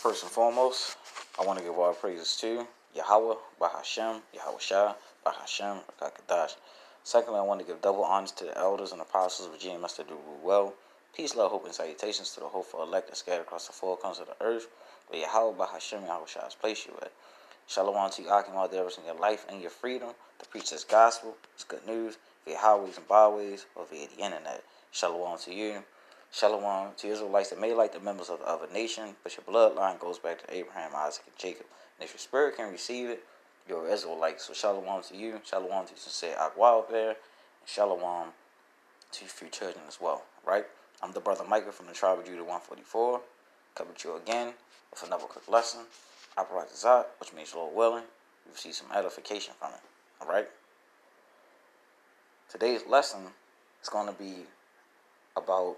First and foremost, I want to give all praises to Yahweh, Bahashem, Yahweh Shah, Bahashem, Rakakadash. Secondly, I want to give double honors to the elders and apostles of Virginia Master do well. Peace, love, hope, and salutations to the hopeful elect that scattered across the four corners of the earth, where Yahweh, Bahashem, Yahweh Shah has placed you at. Shalom to you, Akim, all there in your life and your freedom to preach this gospel, this good news, via highways and byways, or via the internet. Shalom to you. Shalom to Israelites that may like the members of the other nation, but your bloodline goes back to Abraham, Isaac, and Jacob. And if your spirit can receive it, you're an Israelite. So shalom to you, shalom to you sincere Akwal there, and shalom to your few children as well, right? I'm the brother Micah from the tribe of Judah 144, coming to you again with another quick lesson. Operate Zot, which means Lord willing, you receive some edification from it, all right? Today's lesson is going to be about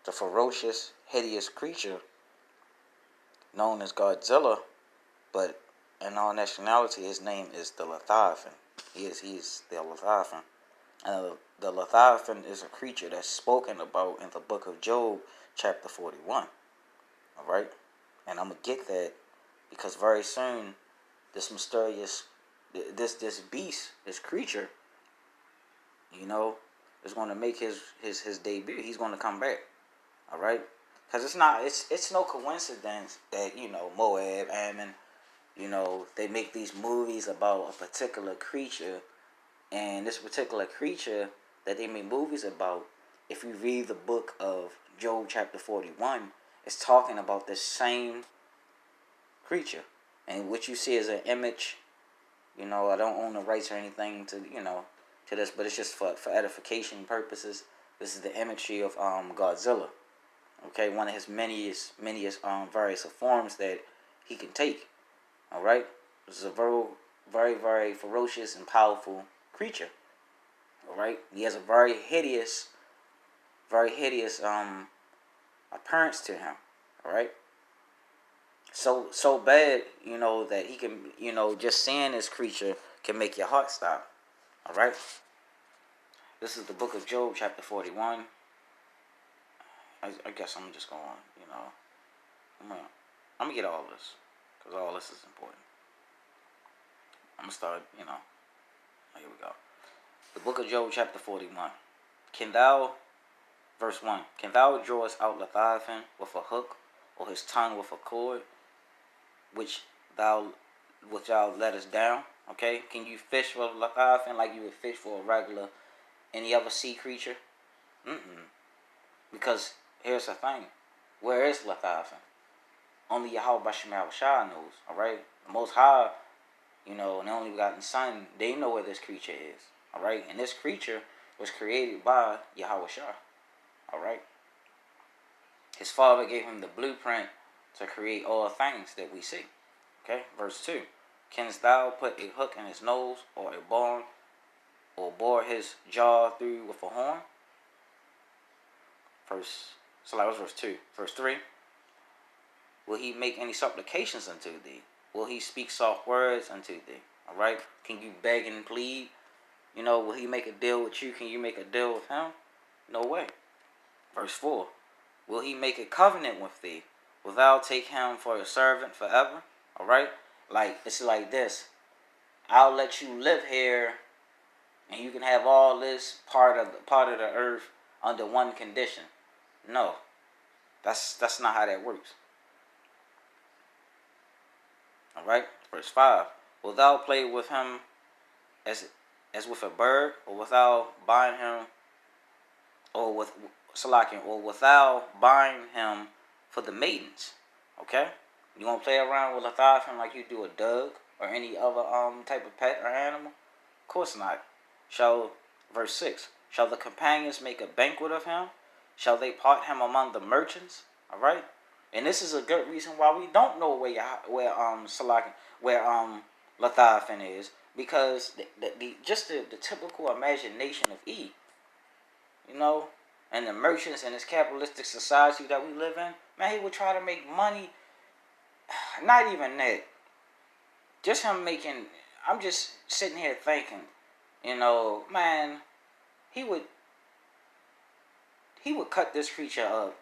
the ferocious, hideous creature known as Godzilla, but in all nationality, his name is the Leviathan. He's the Leviathan. And the Leviathan is a creature that's spoken about in the book of Job, chapter 41. All right? And I'm going to get that because very soon, this mysterious, this beast, this creature, you know, is going to make his debut. He's going to come back. All right, because it's no coincidence that, you know, Moab, Ammon, you know, they make these movies about a particular creature, and this particular creature that they make movies about, if you read the book of Job chapter 41, it's talking about the same creature, and what you see is an image. You know, I don't own the rights or anything to, you know, to this, but it's just for edification purposes. This is the imagery of Godzilla. Okay, one of his many various forms that he can take. All right, this is a very ferocious and powerful creature. All right, he has a very hideous appearance to him. All right, so bad, you know, that he can, you know, just seeing this creature can make your heart stop. All right, this is the book of Job, chapter 41. I guess I'm just going, you know, I'm gonna get all this, because all this is important. I'm gonna start, you know, here we go. The book of Job, chapter 41. Verse 1, can thou draw us out Leviathan with a hook, or his tongue with a cord, which thou let us down? Okay, can you fish for Leviathan like you would fish for a regular, any other sea creature? Because here's the thing. Where is Leviathan? Only Yahweh Bashem Shah knows, alright? The Most High, you know, and the only begotten Son, they know where this creature is, alright? And this creature was created by Yahweh Shah, alright? His father gave him the blueprint to create all things that we see, okay? Verse 2, canst thou put a hook in his nose, or a bone, or bore his jaw through with a horn? Verse 2. Verse 3. Will he make any supplications unto thee? Will he speak soft words unto thee? Alright? Can you beg and plead? You know, will he make a deal with you? Can you make a deal with him? No way. Verse 4. Will he make a covenant with thee? Will thou take him for a servant forever? Alright? Like, it's like this. I'll let you live here, and you can have all this part of the earth under one condition. No, that's not how that works. All right, verse 5. Will thou play with him as with a bird, or without bind him, or without bind him for the maidens? Okay, you gonna play around with Leviathan like you do a dog or any other type of pet or animal? Of course not. Verse 6. Shall the companions make a banquet of him? Shall they part him among the merchants? All right, and this is a good reason why we don't know where Leviathan is, because the typical imagination of Eve, you know, and the merchants in this capitalistic society that we live in, man, he would try to make money. Not even that. Just him making. I'm just sitting here thinking, you know, man, he would cut this creature up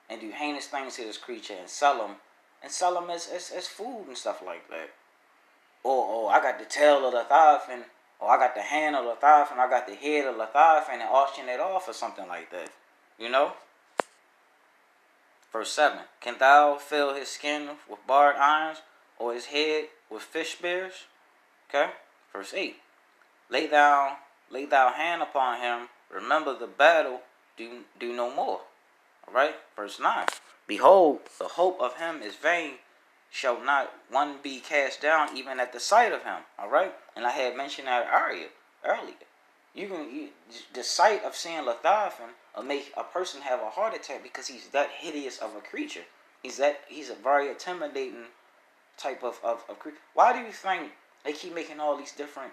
and do heinous things to this creature and sell him and sell them as food and stuff like that. Or I got the tail of Leviathan, or I got the hand of Leviathan, I got the head of Leviathan, and auction it off or something like that. You know? Verse 7. Can thou fill his skin with barred irons, or his head with fish spears? Okay? Verse 8. Lay thou hand upon him, remember the battle, do no more. Alright? Verse 9. Behold, the hope of him is vain, shall not one be cast down even at the sight of him. Alright? And I had mentioned that earlier. The sight of seeing Leviathan will make a person have a heart attack because he's that hideous of a creature. He's a very intimidating type of creature. Why do you think they keep making all these different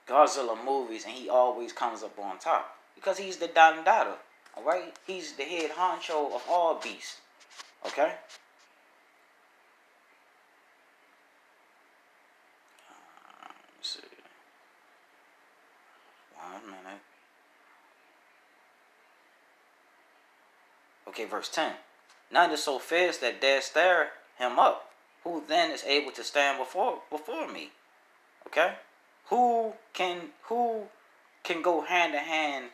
Godzilla movies and he always comes up on top? Because he's the Dandada. Alright? He's the head honcho of all beasts. Okay? Let's see. 1 minute. Okay, verse 10. None is so fierce that dare stir him up. Who then is able to stand before me? Okay? Who can go hand to hand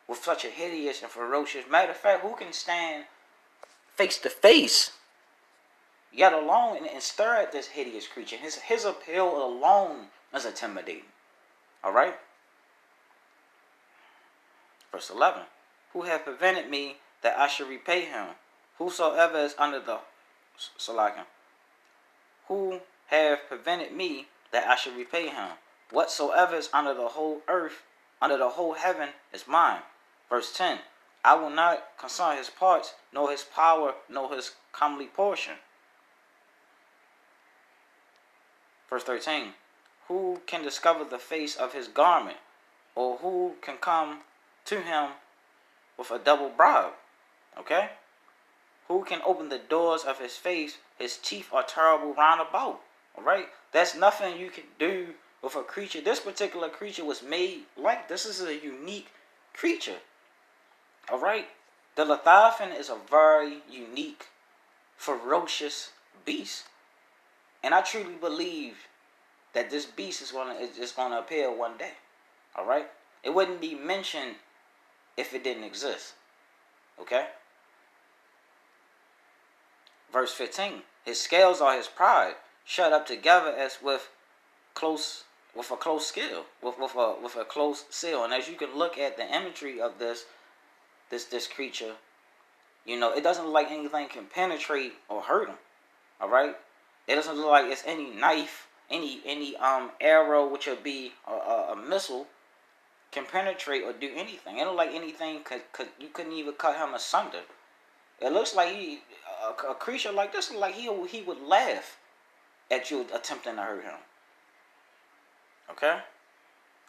with such a hideous and ferocious? Matter of fact, who can stand face to face, yet alone, and stare at this hideous creature? His appeal alone is intimidating. Alright? Verse 11. Who have prevented me that I should repay him? Whosoever is under the Salakim. Who have prevented me that I should repay him? Whatsoever is under the whole earth, under the whole heaven, is mine. Verse 10. I will not concern his parts, nor his power, nor his comely portion. Verse 13. Who can discover the face of his garment, or who can come to him with a double bribe? Okay? Who can open the doors of his face? His teeth are terrible round about. Alright? That's nothing you can do with a creature. This particular creature was made like this. Is a unique creature. Alright? The Leviathan is a very unique, ferocious beast. And I truly believe that this beast is gonna appear one day. Alright? It wouldn't be mentioned if it didn't exist. Okay? Verse 15. His scales are his pride, shut up together as with a close seal. With a close seal. And as you can look at the imagery of this creature, you know, it doesn't look like anything can penetrate or hurt him. Alright? It doesn't look like it's any knife, any arrow, which would be a missile, can penetrate or do anything. It don't look like anything you couldn't even cut him asunder. It looks like a creature like this, like he would laugh at you attempting to hurt him. Okay?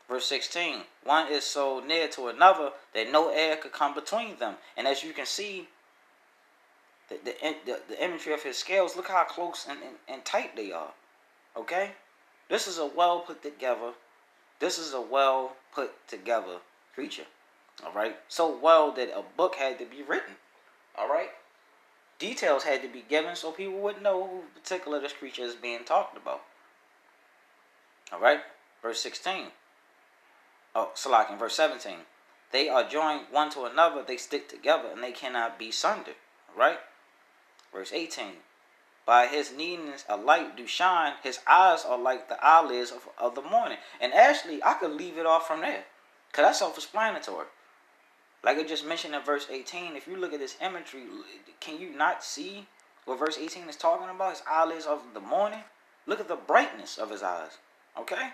Verse 16. One is so near to another that no air could come between them. And as you can see, the imagery of his scales, look how close and tight they are. Okay? This is a well put together creature. Alright? So well that a book had to be written. Alright? Details had to be given so people would know who particular this creature is being talked about. Alright? Verse 16. Salakin, verse 17. They are joined one to another, they stick together, and they cannot be sundered. Alright? Verse 18. By his needness a light do shine, his eyes are like the eyelids of the morning. And actually, I could leave it off from there, because that's self-explanatory. Like I just mentioned in verse 18, if you look at this imagery, can you not see what verse 18 is talking about? His eyelids of the morning? Look at the brightness of his eyes. Okay?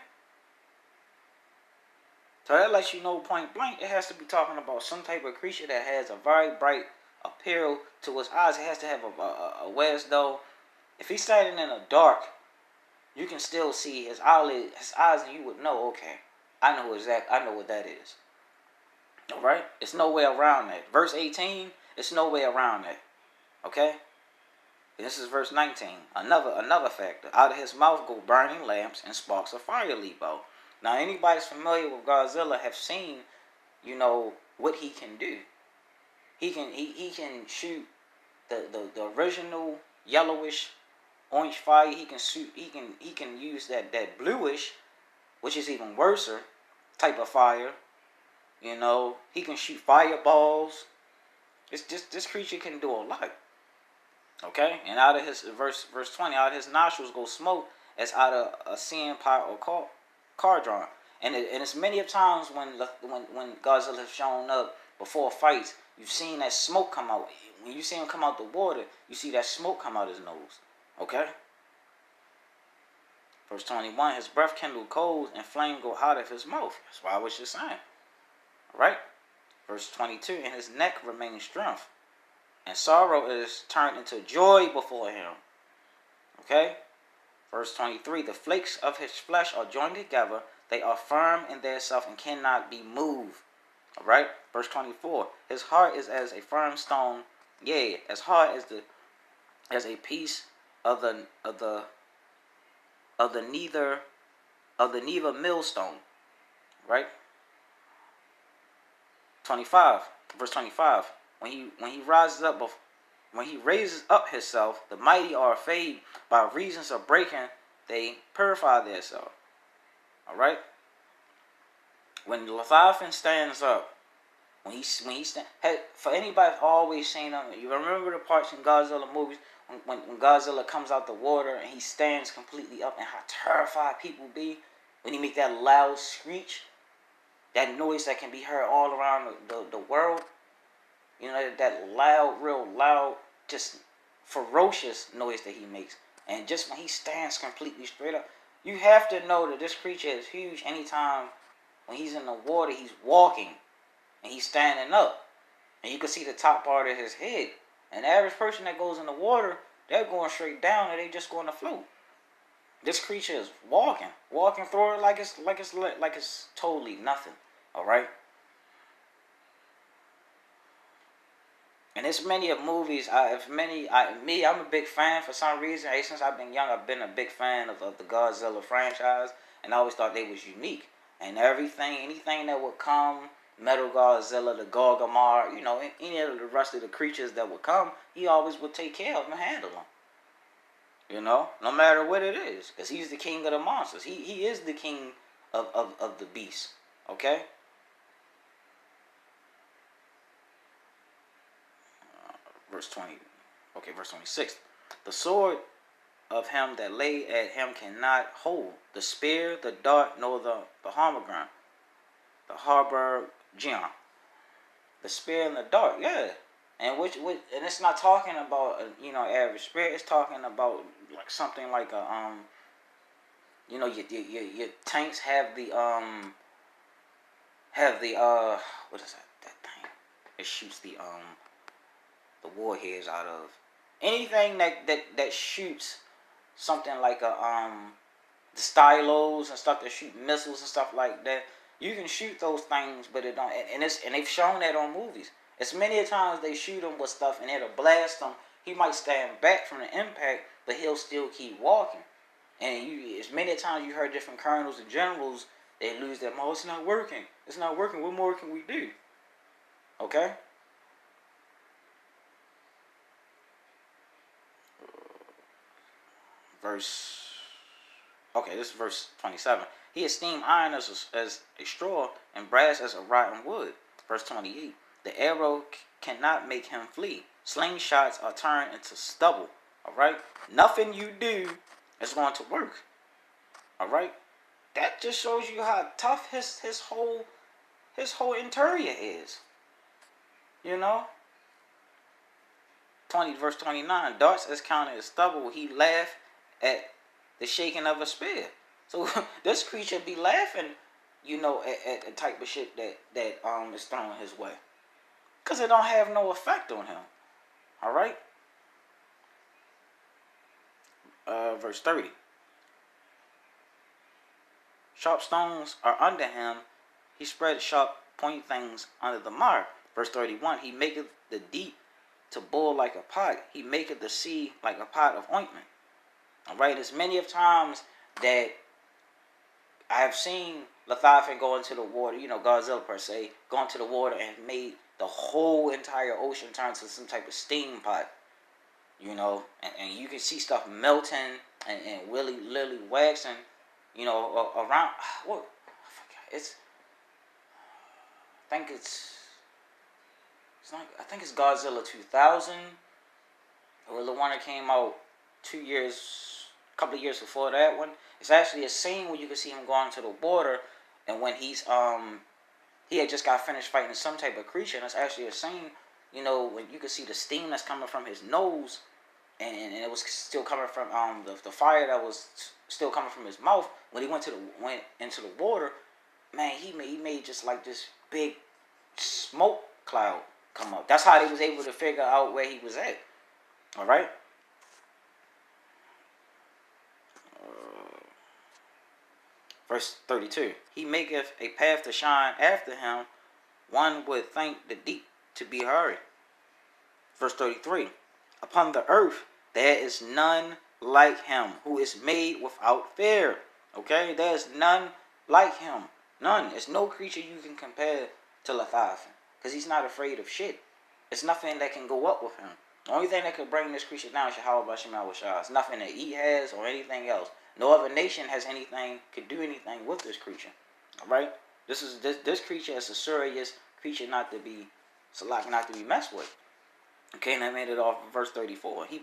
So that lets you know point blank, it has to be talking about some type of creature that has a very bright appeal to his eyes. It has to have a whereas though, if he's standing in the dark, you can still see his eyes, and you would know, okay, I know what that is. Alright? It's no way around that. Verse 18, it's no way around that. Okay? This is verse 19. Another factor. Out of his mouth go burning lamps and sparks of fire leap out. Now, anybody's familiar with Godzilla have seen, you know, what he can do. He can shoot the original, yellowish, orange fire. He can shoot. He can use that bluish, which is even worser type of fire. He can shoot fireballs. It's just this creature can do a lot. Okay, and out of his verse 20, out of his nostrils go smoke as out of a seeing pot or cauldron. And it's many of times when Godzilla has shown up before fights, you've seen that smoke come out. When you see him come out the water, you see that smoke come out his nose. Okay. Verse 21, his breath kindled coals and flame go out of his mouth. That's what I was just saying. All right. Verse 22, and his neck remains strength, and sorrow is turned into joy before him. Okay. Verse 23, the flakes of his flesh are joined together. They are firm in their self and cannot be moved. All right. Verse 24, his heart is as a firm stone, yea, as hard as a piece of the neither millstone. Right. 25, verse 25, when he raises up himself, the mighty are afraid. By reasons of breaking, they purify themselves. All right. When Leviathan stands up, for anybody always seen him, you remember the parts in Godzilla movies when Godzilla comes out the water and he stands completely up, and how terrified people be when he make that loud screech, that noise that can be heard all around the world. That loud, real loud, just ferocious noise that he makes. And just when he stands completely straight up, you have to know that this creature is huge. Anytime when he's in the water, he's walking and he's standing up. And you can see the top part of his head. And the average person that goes in the water, they're going straight down and they just going to float. This creature is walking through it like it's totally nothing. All right. And there's many of movies. I'm a big fan for some reason. Since I've been young, I've been a big fan of the Godzilla franchise, and I always thought they was unique. And anything that would come, Metal Godzilla, the Gargamar, any of the rest of the creatures that would come, he always would take care of them and handle them. No matter what it is, because he's the king of the monsters. He is the king of the beasts. Okay. Verse 20. Okay, verse 26. The sword of him that lay at him cannot hold the spear, the dart, nor the harmagran, the harborgion. The spear and the dart, yeah. And and it's not talking about average spear. It's talking about like something like a your tanks have the what is that thing? It shoots the warheads out of anything that shoots something like the stylos and stuff that shoot missiles and stuff like that. You can shoot those things, but it don't. And they've shown that on movies. It's many times they shoot him with stuff and it'll blast him. He might stand back from the impact, but he'll still keep walking. And as many times you heard different colonels and generals, they lose their mind. It's not working. It's not working. What more can we do? Okay. This is verse 27. He esteemed iron as a straw and brass as a rotten wood. Verse 28. The arrow cannot make him flee. Slingshots are turned into stubble. All right. Nothing you do is going to work. All right. That just shows you how tough his whole interior is. 20 verse 29. Darts is counted as stubble. He laughed at the shaking of a spear. So this creature be laughing, at the type of shit that is thrown his way, because it don't have no effect on him. All right. Verse 30. Sharp stones are under him. He spread sharp point things under the mire. Verse 31. He maketh the deep to boil like a pot. He maketh the sea like a pot of ointment. All right. There's many of times that I have seen Leviathan go into the water, Godzilla per se, go into the water and made the whole entire ocean turn to some type of steam pot. you know, and you can see stuff melting and really literally waxing, you know, around. What? I forgot. I think it's like, I think it's Godzilla 2000, or the one that came out 2 years, a couple of years before that one. It's actually a scene where you can see him going to the border, and when he had just got finished fighting some type of creature, and it's actually a scene, you know, when you can see the steam that's coming from his nose, and it was still coming from the fire that was still coming from his mouth when he went into the water. Man, he made just like this big smoke cloud come up. That's how they was able to figure out where he was at. All right. Verse 32. He maketh a path to shine after him. One would think the deep to be hurried. Verse 33. Upon the earth there is none like him, who is made without fear. Okay, there's none like him. None. There's no creature you can compare to Leviathan, because he's not afraid of shit. It's nothing that can go up with him. The only thing that could bring this creature down is Yahweh Bashem Yahushua. It's nothing that he has or anything else. No other nation has anything, could do anything with this creature. Alright? This creature is a serious creature not to be messed with. Okay, and I made it off in verse 34. He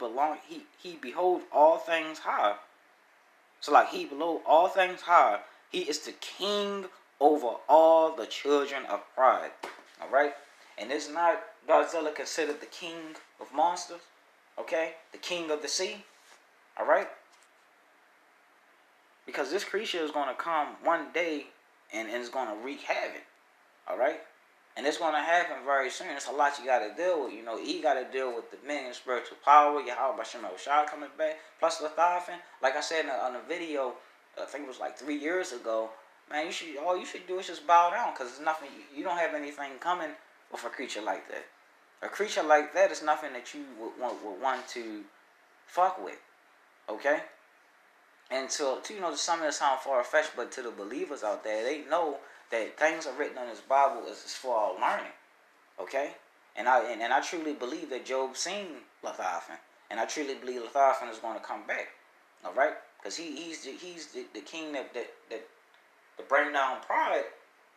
behold all things high. So like he below all things high, he is the king over all the children of pride. Alright? And is not Godzilla considered the king of monsters? Okay? The king of the sea? Alright? Because this creature is going to come one day and it's going to wreak havoc. Alright? And it's going to happen very soon. It's a lot you got to deal with. You know, you got to deal with the men in spiritual power. Yahweh Bashem Yahushua coming back. Plus Leviathan. Like I said on a video, I think it was like 3 years ago. Man, all you should do is just bow down. Because there's nothing, you don't have anything coming with a creature like that. A creature like that is nothing that you would want to fuck with. Okay? And to you know, to some of it sound far-fetched, but to the believers out there, they know that things are written in this Bible is for our learning. Okay? And I truly believe that Job seen Leviathan. And I truly believe Leviathan is going to come back. Alright? Because he's the king that bring down pride,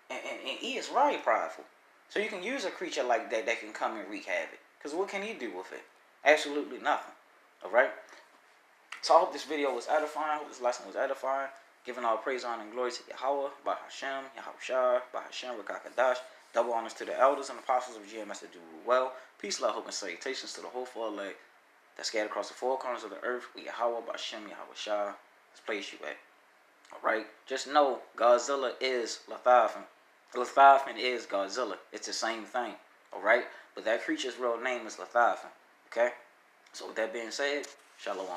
and he is very prideful. So you can use a creature like that can come and wreak havoc. Because what can he do with it? Absolutely nothing. Alright? So I hope this video was edifying. I hope this lesson was edifying. Giving all praise, honor, and glory to Yahweh, by Hashem, Yahushua, by Hashem, Rakakadash. Double honors to the elders and apostles of GMS that do well. Peace, love, hope, and salutations to the whole four leg that's scattered across the four corners of the earth. With Yahweh, by Hashem, Yahushua. This place you at. Alright? Just know Godzilla is Leviathan. Leviathan is Godzilla. It's the same thing. Alright? But that creature's real name is Leviathan. Okay? So with that being said, Shalom.